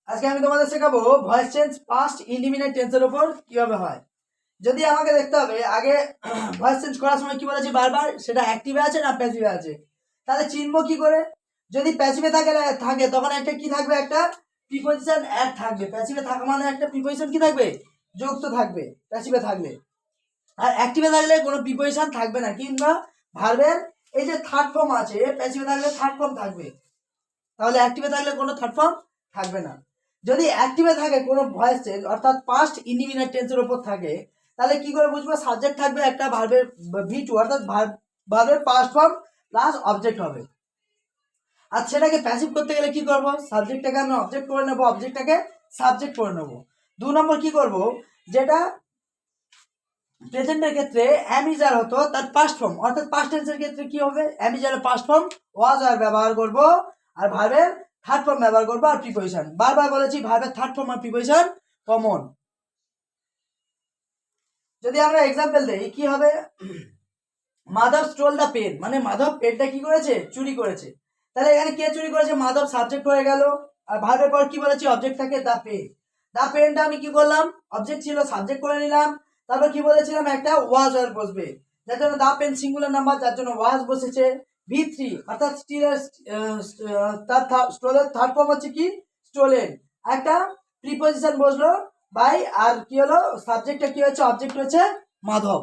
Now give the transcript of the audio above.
আজকে আমি তোমাদের শেখাবো ভয়েস চেঞ্জ পাস্ট ইনডিফিনিট টেন্সের উপর কিভাবে হয়। যদি আমাকে দেখতে হবে আগে ভয়েস চেঞ্জ করার সময় কি বলেছি বারবার, সেটা অ্যাক্টিভে আছে না প্যাসিভে আছে, তাহলে চিনবো কি করে? যদি প্যাসিভে থাকে তখন একটা কি থাকবে, একটা প্রিপোজিশন অ্যাড থাকবে। প্যাসিভে থাকা মানে একটা প্রিপোজিশন কি থাকবে, যুক্ত থাকবে প্যাসিভে থাকলে। আর অ্যাক্টিভে থাকলে কোনো প্রিপোজিশন থাকবে না, কিংবা ভার্বের এই যে থার্ড ফর্ম আছে, প্যাসিভে থাকলে থার্ড ফর্ম থাকবে, তাহলে অ্যাক্টিভে থাকলে কোনো থার্ড ফর্ম থাকবে না। যদি অ্যাক্টিভে থাকে কোনো ভয়েস চেঞ্জ অর্থাৎ পাস্ট ইনডিফিনিট টেন্সের উপর থাকে, তাহলে কি করে বুঝবো? সাবজেক্ট থাকবে একটা, ভার্বের V2 অর্থাৎ ভার্বের পাস্ট ফর্ম প্লাস অবজেক্ট হবে। আর সেটাকে প্যাসিভ করতে গেলে কি করব? সাবজেক্টটাকে আমি অবজেক্ট করে নেব, অবজেক্টটাকে সাবজেক্ট করে নেব। 2 নম্বর কি করব, যেটা প্রেজেন্টের ক্ষেত্রে অ্যামিজার হতো তার পাস্ট ফর্ম অর্থাৎ পাস্ট টেন্সের ক্ষেত্রে কি হবে, অ্যামিজারের পাস্ট ফর্ম ওয়াজ আর ব্যবহার করব, আর ভার্বের থার্ড ফর্ম ব্যবহার করবো, আর প্রিপোজিশন বারবার বলেছি ভার্বের থার্ড ফর্ম আর প্রিপোজিশন কমন। যদি আমরা এক্সাম্পল দেই কি হবে, মাধব স্টোল দ্য পেন, মানে মাধব পেনটা কি করেছে, চুরি করেছে। তাহলে এখানে কে চুরি করেছে? মাধব সাবজেক্ট হয়ে গেল, আর ভার্বের পর কি বলেছি, অবজেক্ট থাকে দ্য পেন। দ্য পেনটা আমি কি করলাম, অবজেক্ট ছিল সাবজেক্ট করে নিলাম, তারপর কি বলেছিলাম একটা ওয়াজ আর বসবে, যার জন্য দ্য পেন সিঙ্গুলার নাম্বার, যার জন্য ওয়াজ বসেছে। V3 অর্থাৎ স্টিলের তার স্টোলের থার্ড ফর্ম হচ্ছে কি, স্টোলেন, একটা প্রিপোজিশন বসলো বাই, আর কি হলো সাবজেক্টটা কি হচ্ছে, অবজেক্ট হচ্ছে মাধব।